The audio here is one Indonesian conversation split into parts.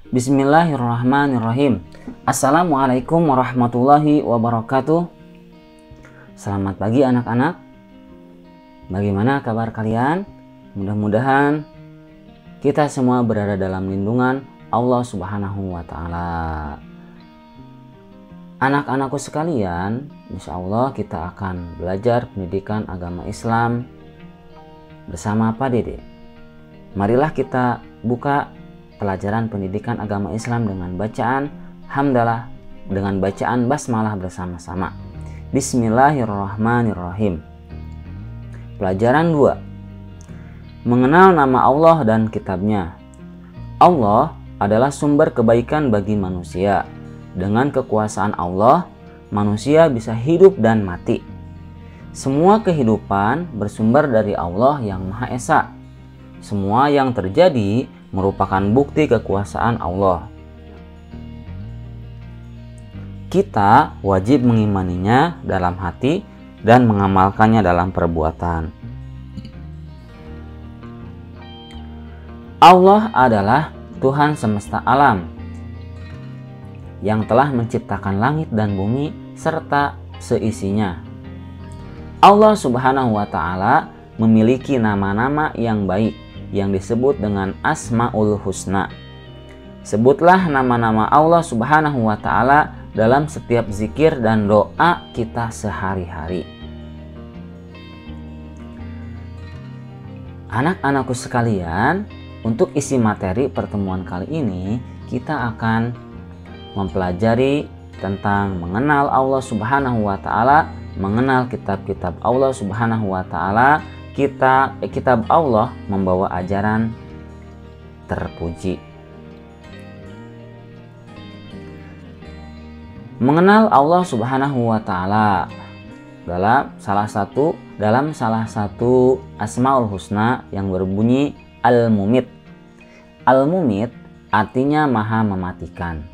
Bismillahirrahmanirrahim. Assalamualaikum warahmatullahi wabarakatuh. Selamat pagi anak-anak. Bagaimana kabar kalian? Mudah-mudahan kita semua berada dalam lindungan Allah Subhanahu wa Ta'ala. Anak-anakku sekalian, insya Allah kita akan belajar pendidikan agama Islam bersama Pak Dede. Marilah kita buka pelajaran pendidikan agama Islam dengan bacaan hamdalah, dengan bacaan basmalah bersama-sama. Bismillahirrahmanirrahim. Pelajaran 2. Mengenal nama Allah dan kitabnya. Allah adalah sumber kebaikan bagi manusia. Dengan kekuasaan Allah, manusia bisa hidup dan mati. Semua kehidupan bersumber dari Allah yang Maha Esa. Semua yang terjadi merupakan bukti kekuasaan Allah. Kita wajib mengimaninya dalam hati dan mengamalkannya dalam perbuatan. Allah adalah Tuhan semesta alam yang telah menciptakan langit dan bumi serta seisinya. Allah Subhanahu wa Ta'ala memiliki nama-nama yang baik yang disebut dengan Asmaul Husna. Sebutlah nama-nama Allah Subhanahu wa Ta'ala dalam setiap zikir dan doa kita sehari-hari. Anak-anakku sekalian, untuk isi materi pertemuan kali ini kita akan mempelajari tentang mengenal Allah Subhanahu wa Ta'ala, mengenal kitab-kitab Allah Subhanahu wa Ta'ala. Kitab Allah membawa ajaran terpuji. Mengenal Allah Subhanahu wa Ta'ala dalam salah satu Asmaul Husna yang berbunyi Al-Mumit. Al-Mumit artinya Maha Mematikan.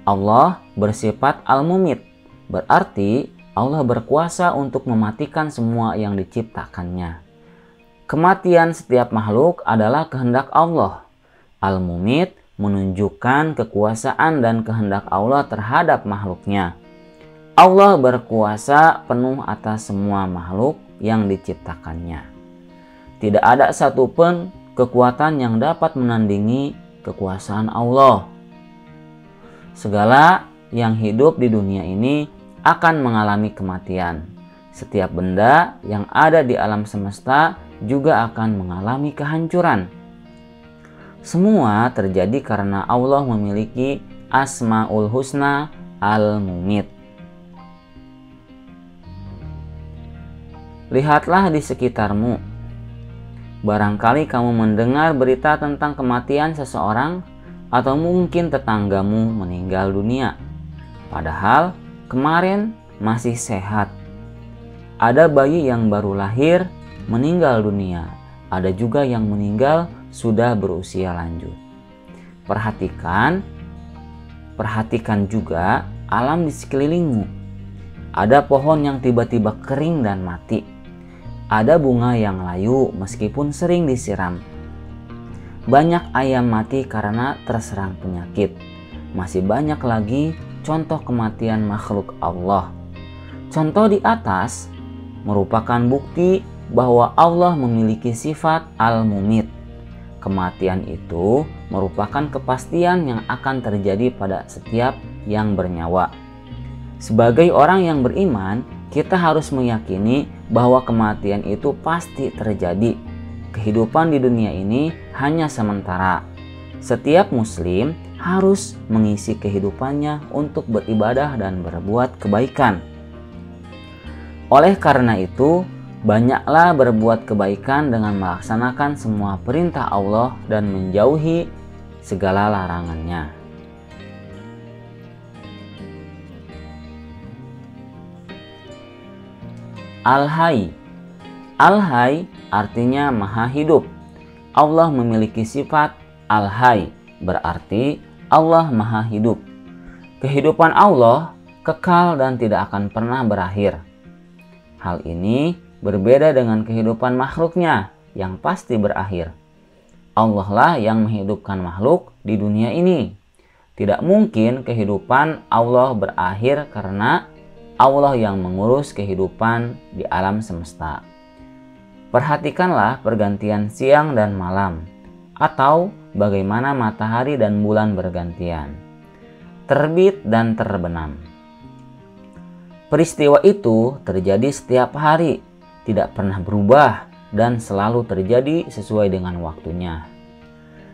Allah bersifat Al-Mumit, berarti Allah berkuasa untuk mematikan semua yang diciptakannya. Kematian setiap makhluk adalah kehendak Allah. Al-Mumit menunjukkan kekuasaan dan kehendak Allah terhadap makhluknya. Allah berkuasa penuh atas semua makhluk yang diciptakannya. Tidak ada satupun kekuatan yang dapat menandingi kekuasaan Allah. Segala yang hidup di dunia ini akan mengalami kematian. Setiap benda yang ada di alam semesta juga akan mengalami kehancuran. Semua terjadi karena Allah memiliki Asmaul Husna Al-Mumit. Lihatlah di sekitarmu. Barangkali kamu mendengar berita tentang kematian seseorang atau mungkin tetanggamu meninggal dunia. Padahal kemarin masih sehat. Ada bayi yang baru lahir meninggal dunia. Ada juga yang meninggal sudah berusia lanjut. Perhatikan juga alam di sekelilingmu. Ada pohon yang tiba-tiba kering dan mati. Ada bunga yang layu meskipun sering disiram. Banyak ayam mati karena terserang penyakit. Masih banyak lagi contoh kematian makhluk Allah. Contoh di atas merupakan bukti bahwa Allah memiliki sifat Al-Mumit. Kematian itu merupakan kepastian yang akan terjadi pada setiap yang bernyawa. Sebagai orang yang beriman, kita harus meyakini bahwa kematian itu pasti terjadi. Kehidupan di dunia ini hanya sementara. Setiap muslim harus mengisi kehidupannya untuk beribadah dan berbuat kebaikan. Oleh karena itu, banyaklah berbuat kebaikan dengan melaksanakan semua perintah Allah dan menjauhi segala larangannya. Al-Hayy. Al-Hayy artinya Maha Hidup. Allah memiliki sifat Al-Hayy, berarti Allah Maha Hidup. Kehidupan Allah kekal dan tidak akan pernah berakhir. Hal ini berbeda dengan kehidupan makhluknya yang pasti berakhir. Allah lah yang menghidupkan makhluk di dunia ini. Tidak mungkin kehidupan Allah berakhir karena Allah yang mengurus kehidupan di alam semesta. Perhatikanlah pergantian siang dan malam, atau bagaimana matahari dan bulan bergantian, terbit dan terbenam. Peristiwa itu terjadi setiap hari, tidak pernah berubah, dan selalu terjadi sesuai dengan waktunya.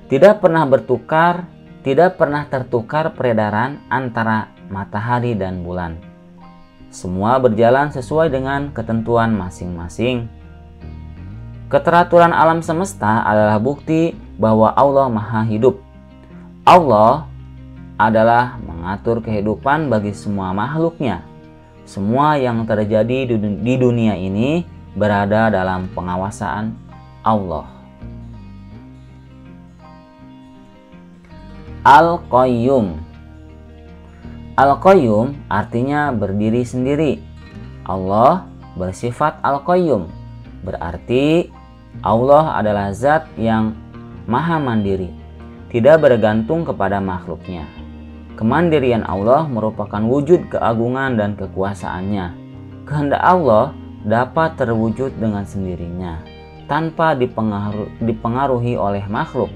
Tidak pernah tertukar peredaran antara matahari dan bulan. Semua berjalan sesuai dengan ketentuan masing-masing. Keteraturan alam semesta adalah bukti bahwa Allah Maha Hidup. Allah adalah mengatur kehidupan bagi semua makhluknya. Semua yang terjadi di dunia ini berada dalam pengawasan Allah. Al-Qayyum. Al-Qayyum artinya berdiri sendiri. Allah bersifat Al-Qayyum, berarti Allah adalah zat yang maha mandiri, tidak bergantung kepada makhluknya. Kemandirian Allah merupakan wujud keagungan dan kekuasaannya. Kehendak Allah dapat terwujud dengan sendirinya, tanpa dipengaruhi oleh makhluk.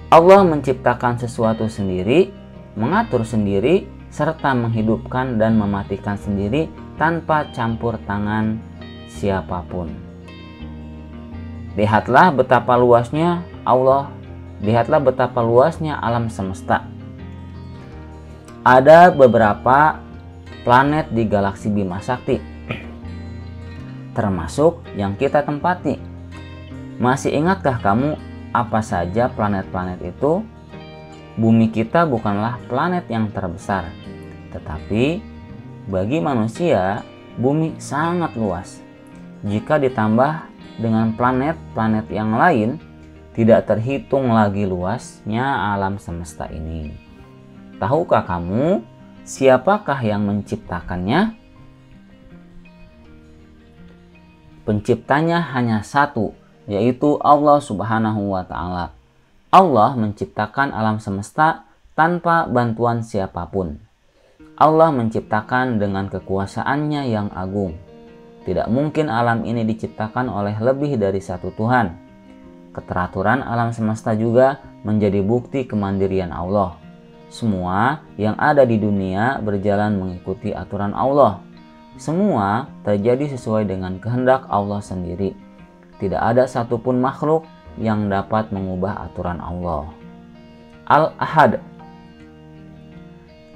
Allah menciptakan sesuatu sendiri, mengatur sendiri, serta menghidupkan dan mematikan sendiri tanpa campur tangan siapapun. Lihatlah betapa luasnya alam semesta. Ada beberapa planet di galaksi Bima Sakti, termasuk yang kita tempati. Masih ingatkah kamu apa saja planet-planet itu? Bumi kita bukanlah planet yang terbesar, tetapi bagi manusia, bumi sangat luas. Jika ditambah dengan planet-planet yang lain, tidak terhitung lagi luasnya alam semesta ini. Tahukah kamu siapakah yang menciptakannya? Penciptanya hanya satu, yaitu Allah Subhanahu wa Ta'ala. Allah menciptakan alam semesta tanpa bantuan siapapun. Allah menciptakan dengan kekuasaannya yang agung. Tidak mungkin alam ini diciptakan oleh lebih dari satu Tuhan. Keteraturan alam semesta juga menjadi bukti kemandirian Allah. Semua yang ada di dunia berjalan mengikuti aturan Allah. Semua terjadi sesuai dengan kehendak Allah sendiri. Tidak ada satupun makhluk yang dapat mengubah aturan Allah. Al-Ahad.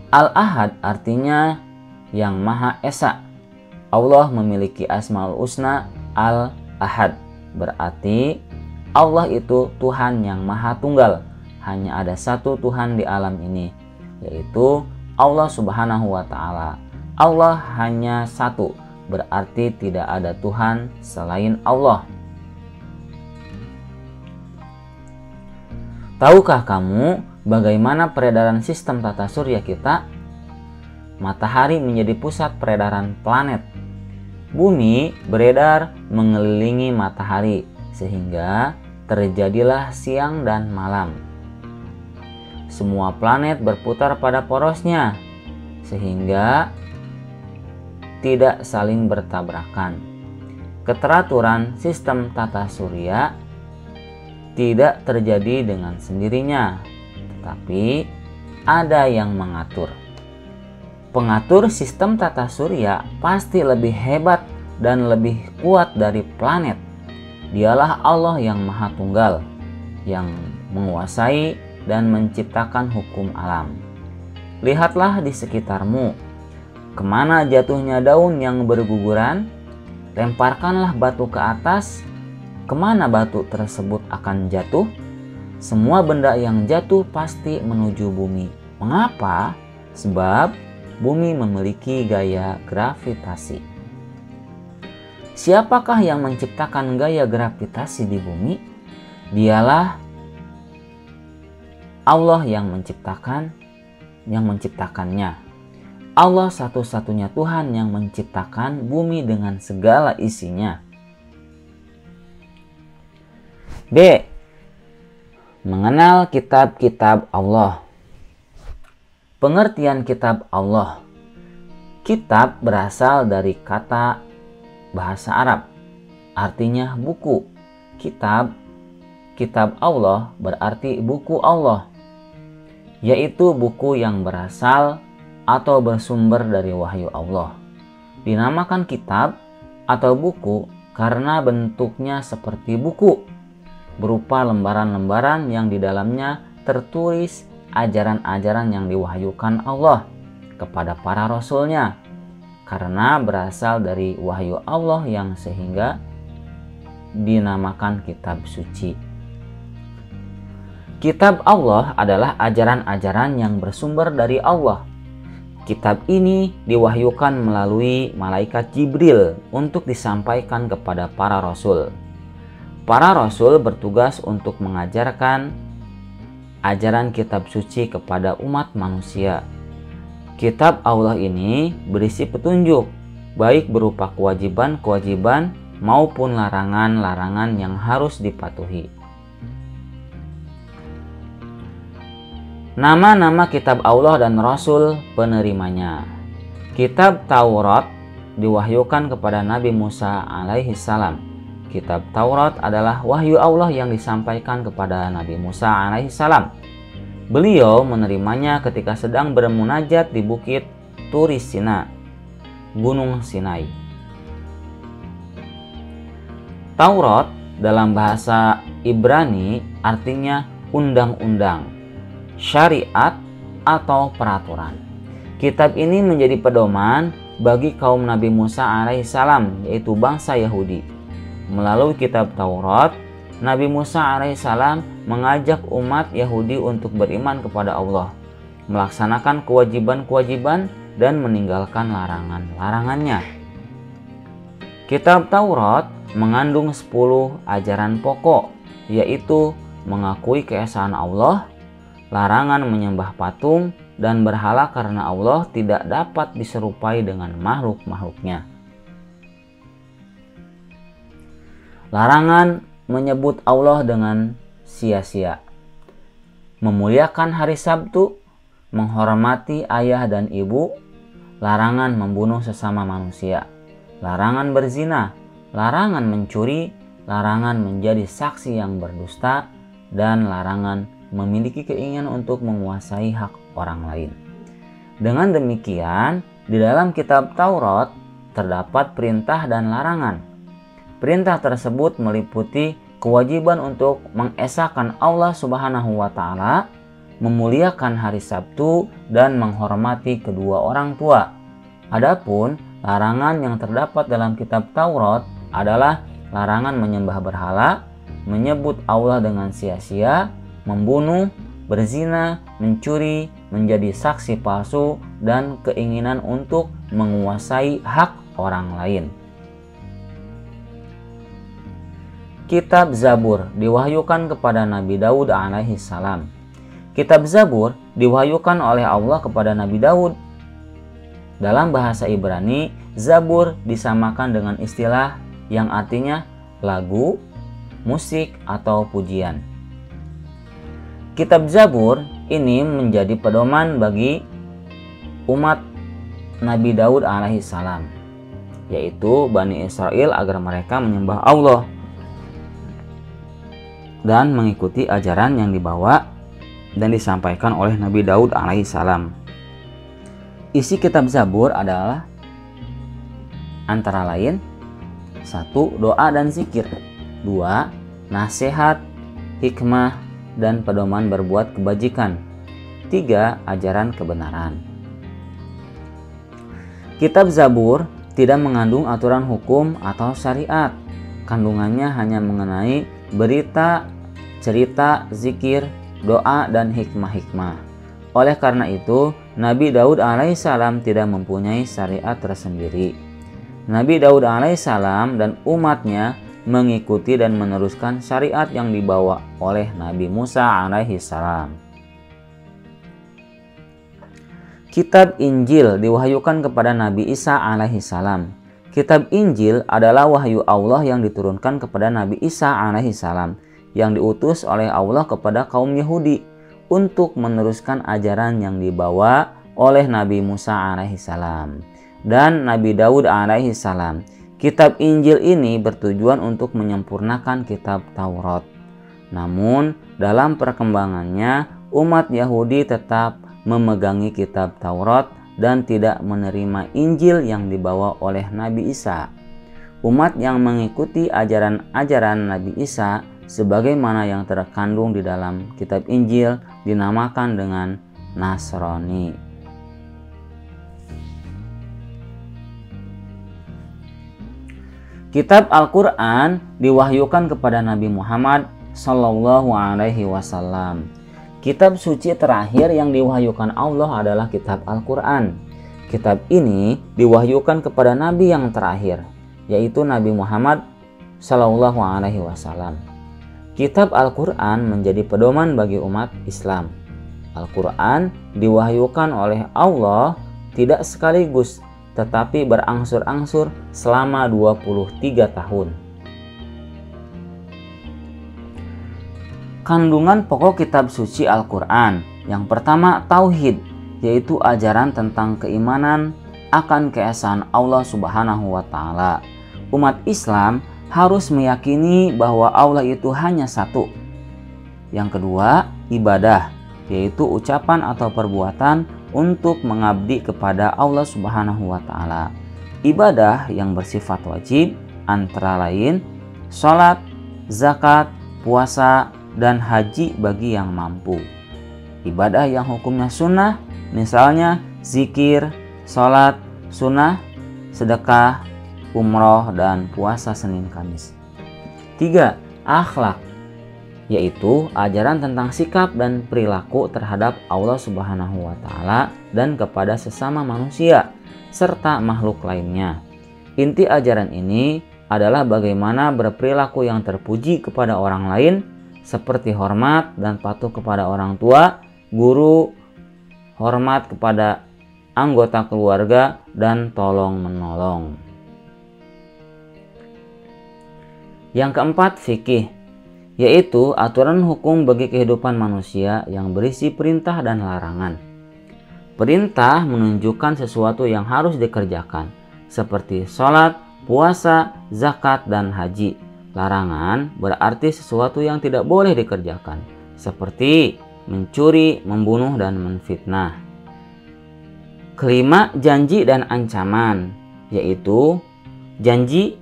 Al-Ahad artinya yang Maha Esa. Allah memiliki Asmaul Husna Al-Ahad. Berarti Allah itu Tuhan yang Maha Tunggal. Hanya ada satu Tuhan di alam ini, yaitu Allah Subhanahu wa Ta'ala. Allah hanya satu, berarti tidak ada Tuhan selain Allah. Tahukah kamu bagaimana peredaran sistem tata surya kita? Matahari menjadi pusat peredaran planet. Bumi beredar mengelilingi matahari, sehingga terjadilah siang dan malam. Semua planet berputar pada porosnya, sehingga tidak saling bertabrakan. Keteraturan sistem tata surya tidak terjadi dengan sendirinya, tetapi ada yang mengatur. Pengatur sistem tata surya pasti lebih hebat dan lebih kuat dari planet. Dialah Allah yang Maha Tunggal, yang menguasai dan menciptakan hukum alam. Lihatlah di sekitarmu, kemana jatuhnya daun yang berguguran, lemparkanlah batu ke atas, kemana batu tersebut akan jatuh? Semua benda yang jatuh pasti menuju bumi. Mengapa? Sebab bumi memiliki gaya gravitasi. Siapakah yang menciptakan gaya gravitasi di bumi? Dialah Allah yang menciptakannya. Allah satu-satunya Tuhan yang menciptakan bumi dengan segala isinya. B. Mengenal kitab-kitab Allah. Pengertian kitab Allah. Kitab berasal dari kata bahasa Arab, artinya buku. Kitab Allah berarti buku Allah, yaitu buku yang berasal atau bersumber dari wahyu Allah. Dinamakan kitab atau buku karena bentuknya seperti buku, berupa lembaran-lembaran yang di dalamnya tertulis ajaran-ajaran yang diwahyukan Allah kepada para rasulnya, karena berasal dari wahyu Allah yang sehingga dinamakan kitab suci. Kitab Allah adalah ajaran-ajaran yang bersumber dari Allah. Kitab ini diwahyukan melalui malaikat Jibril untuk disampaikan kepada para rasul. Para rasul bertugas untuk mengajarkan ajaran kitab suci kepada umat manusia. Kitab Allah ini berisi petunjuk, baik berupa kewajiban-kewajiban maupun larangan-larangan yang harus dipatuhi. Nama-nama kitab Allah dan Rasul penerimanya. Kitab Taurat diwahyukan kepada Nabi Musa alaihi salam. Kitab Taurat adalah wahyu Allah yang disampaikan kepada Nabi Musa alaihi salam. Beliau menerimanya ketika sedang bermunajat di bukit Turi Sina, Gunung Sinai. Taurat dalam bahasa Ibrani artinya undang-undang, syariat atau peraturan. Kitab ini menjadi pedoman bagi kaum Nabi Musa alaihissalam, yaitu bangsa Yahudi. Melalui kitab Taurat, Nabi Musa alaihissalam mengajak umat Yahudi untuk beriman kepada Allah, melaksanakan kewajiban-kewajiban dan meninggalkan larangan-larangannya. Kitab Taurat mengandung 10 ajaran pokok, yaitu mengakui keesaan Allah, larangan menyembah patung dan berhala karena Allah tidak dapat diserupai dengan makhluk-makhluknya. Larangan menyebut Allah dengan sia-sia, memuliakan hari Sabtu, menghormati ayah dan ibu, larangan membunuh sesama manusia, larangan berzina, larangan mencuri, larangan menjadi saksi yang berdusta, dan larangan memiliki keinginan untuk menguasai hak orang lain. Dengan demikian, di dalam kitab Taurat terdapat perintah dan larangan. Perintah tersebut meliputi kewajiban untuk mengesahkan Allah Subhanahu wa Ta'ala, memuliakan hari Sabtu, dan menghormati kedua orang tua. Adapun larangan yang terdapat dalam kitab Taurat adalah larangan menyembah berhala, menyebut Allah dengan sia-sia, membunuh, berzina, mencuri, menjadi saksi palsu, dan keinginan untuk menguasai hak orang lain. Kitab Zabur diwahyukan kepada Nabi Daud alaihi salam. Kitab Zabur diwahyukan oleh Allah kepada Nabi Daud. Dalam bahasa Ibrani, Zabur disamakan dengan istilah yang artinya lagu, musik, atau pujian. Kitab Zabur ini menjadi pedoman bagi umat Nabi Daud alaihi salam, yaitu Bani Israel, agar mereka menyembah Allah dan mengikuti ajaran yang dibawa dan disampaikan oleh Nabi Daud alaihi salam. Isi kitab Zabur adalah antara lain 1. Doa dan zikir, 2. Nasihat, hikmah, dan pedoman berbuat kebajikan, 3. Ajaran kebenaran. Kitab Zabur tidak mengandung aturan hukum atau syariat. Kandungannya hanya mengenai berita, cerita, zikir, doa, dan hikmah-hikmah. Oleh karena itu, Nabi Daud alaihissalam tidak mempunyai syariat tersendiri. Nabi Daud alaihissalam dan umatnya mengikuti dan meneruskan syariat yang dibawa oleh Nabi Musa alaihissalam. Kitab Injil diwahyukan kepada Nabi Isa alaihissalam. Kitab Injil adalah wahyu Allah yang diturunkan kepada Nabi Isa alaihissalam. yang diutus oleh Allah kepada kaum Yahudi untuk meneruskan ajaran yang dibawa oleh Nabi Musa alaihissalam dan Nabi Daud alaihissalam. Kitab Injil ini bertujuan untuk menyempurnakan kitab Taurat. Namun, dalam perkembangannya, umat Yahudi tetap memegangi kitab Taurat dan tidak menerima Injil yang dibawa oleh Nabi Isa. Umat yang mengikuti ajaran-ajaran Nabi Isa sebagaimana yang terkandung di dalam kitab Injil dinamakan dengan Nasrani. Kitab Al-Quran diwahyukan kepada Nabi Muhammad Sallallahu Alaihi Wasallam. Kitab suci terakhir yang diwahyukan Allah adalah kitab Al-Quran. Kitab ini diwahyukan kepada Nabi yang terakhir, yaitu Nabi Muhammad Sallallahu Alaihi Wasallam. Kitab Al-Quran menjadi pedoman bagi umat Islam. Al-Quran diwahyukan oleh Allah tidak sekaligus, tetapi berangsur-angsur selama 23 tahun. Kandungan pokok kitab suci Al-Quran. Yang pertama, tauhid, yaitu ajaran tentang keimanan akan keesaan Allah Subhanahu wa Ta'ala. Umat Islam harus meyakini bahwa Allah itu hanya satu. Yang kedua, ibadah, yaitu ucapan atau perbuatan untuk mengabdi kepada Allah Subhanahu wa Ta'ala. Ibadah yang bersifat wajib antara lain sholat, zakat, puasa, dan haji bagi yang mampu. Ibadah yang hukumnya sunnah, misalnya zikir, sholat, sunnah, sedekah, umroh, dan puasa Senin Kamis. 3. Akhlak, yaitu ajaran tentang sikap dan perilaku terhadap Allah Subhanahu wa Ta'ala dan kepada sesama manusia serta makhluk lainnya. Inti ajaran ini adalah bagaimana berperilaku yang terpuji kepada orang lain, seperti hormat dan patuh kepada orang tua, guru, hormat kepada anggota keluarga, dan tolong-menolong. Yang keempat, fikih, yaitu aturan hukum bagi kehidupan manusia yang berisi perintah dan larangan. Perintah menunjukkan sesuatu yang harus dikerjakan, seperti sholat, puasa, zakat, dan haji. Larangan berarti sesuatu yang tidak boleh dikerjakan, seperti mencuri, membunuh, dan menfitnah. Kelima, janji dan ancaman, yaitu janji,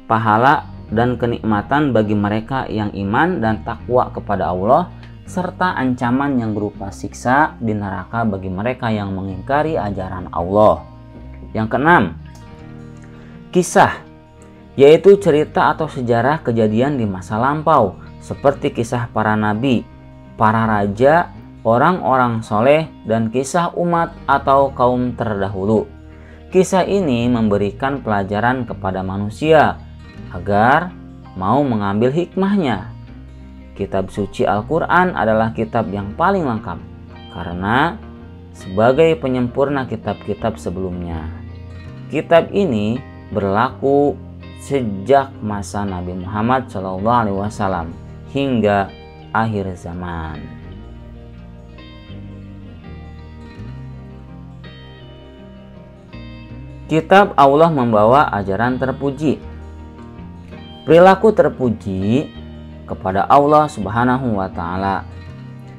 pahala, dan kenikmatan bagi mereka yang iman dan takwa kepada Allah, serta ancaman yang berupa siksa di neraka bagi mereka yang mengingkari ajaran Allah. Yang keenam, kisah, yaitu cerita atau sejarah kejadian di masa lampau, seperti kisah para nabi, para raja, orang-orang soleh, dan kisah umat atau kaum terdahulu. Kisah ini memberikan pelajaran kepada manusia agar mau mengambil hikmahnya. Kitab suci Al-Quran adalah kitab yang paling lengkap karena sebagai penyempurna kitab-kitab sebelumnya. Kitab ini berlaku sejak masa Nabi Muhammad SAW hingga akhir zaman. Kitab Allah membawa ajaran terpuji. Perilaku terpuji kepada Allah Subhanahu wa Ta'ala.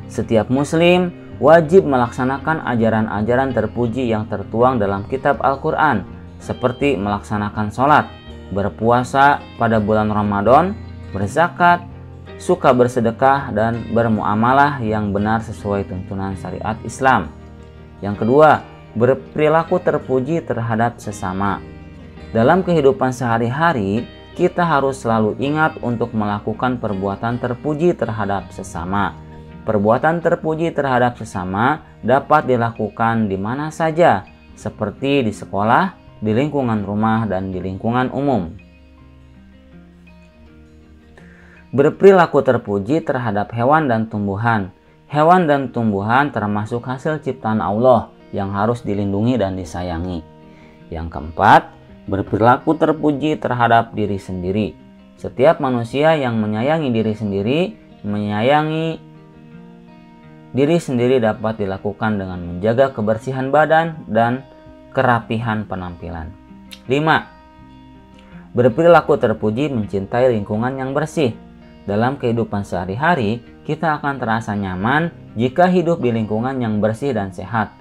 Setiap muslim wajib melaksanakan ajaran-ajaran terpuji yang tertuang dalam kitab Al-Quran, seperti melaksanakan sholat, berpuasa pada bulan Ramadan, berzakat, suka bersedekah, dan bermuamalah yang benar sesuai tuntunan syariat Islam. Yang kedua, berperilaku terpuji terhadap sesama. Dalam kehidupan sehari-hari, kita harus selalu ingat untuk melakukan perbuatan terpuji terhadap sesama. Perbuatan terpuji terhadap sesama dapat dilakukan di mana saja, seperti di sekolah, di lingkungan rumah, dan di lingkungan umum. Berperilaku terpuji terhadap hewan dan tumbuhan. Hewan dan tumbuhan termasuk hasil ciptaan Allah yang harus dilindungi dan disayangi. Yang keempat, berperilaku terpuji terhadap diri sendiri. Setiap manusia yang menyayangi diri sendiri dapat dilakukan dengan menjaga kebersihan badan dan kerapihan penampilan. 5. Berperilaku terpuji mencintai lingkungan yang bersih. Dalam kehidupan sehari-hari, kita akan terasa nyaman jika hidup di lingkungan yang bersih dan sehat.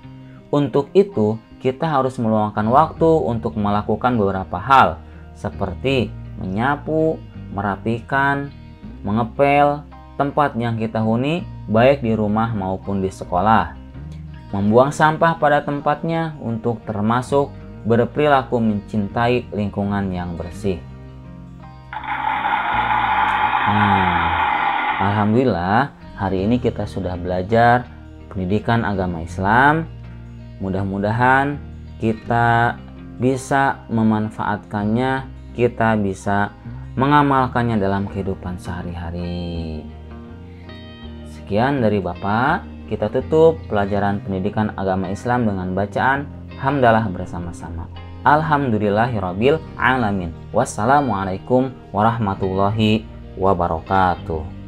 Untuk itu, kita harus meluangkan waktu untuk melakukan beberapa hal, seperti menyapu, merapikan, mengepel tempat yang kita huni, baik di rumah maupun di sekolah. Membuang sampah pada tempatnya untuk termasuk berperilaku mencintai lingkungan yang bersih. Alhamdulillah, hari ini kita sudah belajar pendidikan agama Islam. Mudah-mudahan kita bisa memanfaatkannya, kita bisa mengamalkannya dalam kehidupan sehari-hari. Sekian dari Bapak, kita tutup pelajaran pendidikan agama Islam dengan bacaan hamdalah bersama-sama. Alhamdulillahirabbil alamin. Wassalamualaikum warahmatullahi wabarakatuh.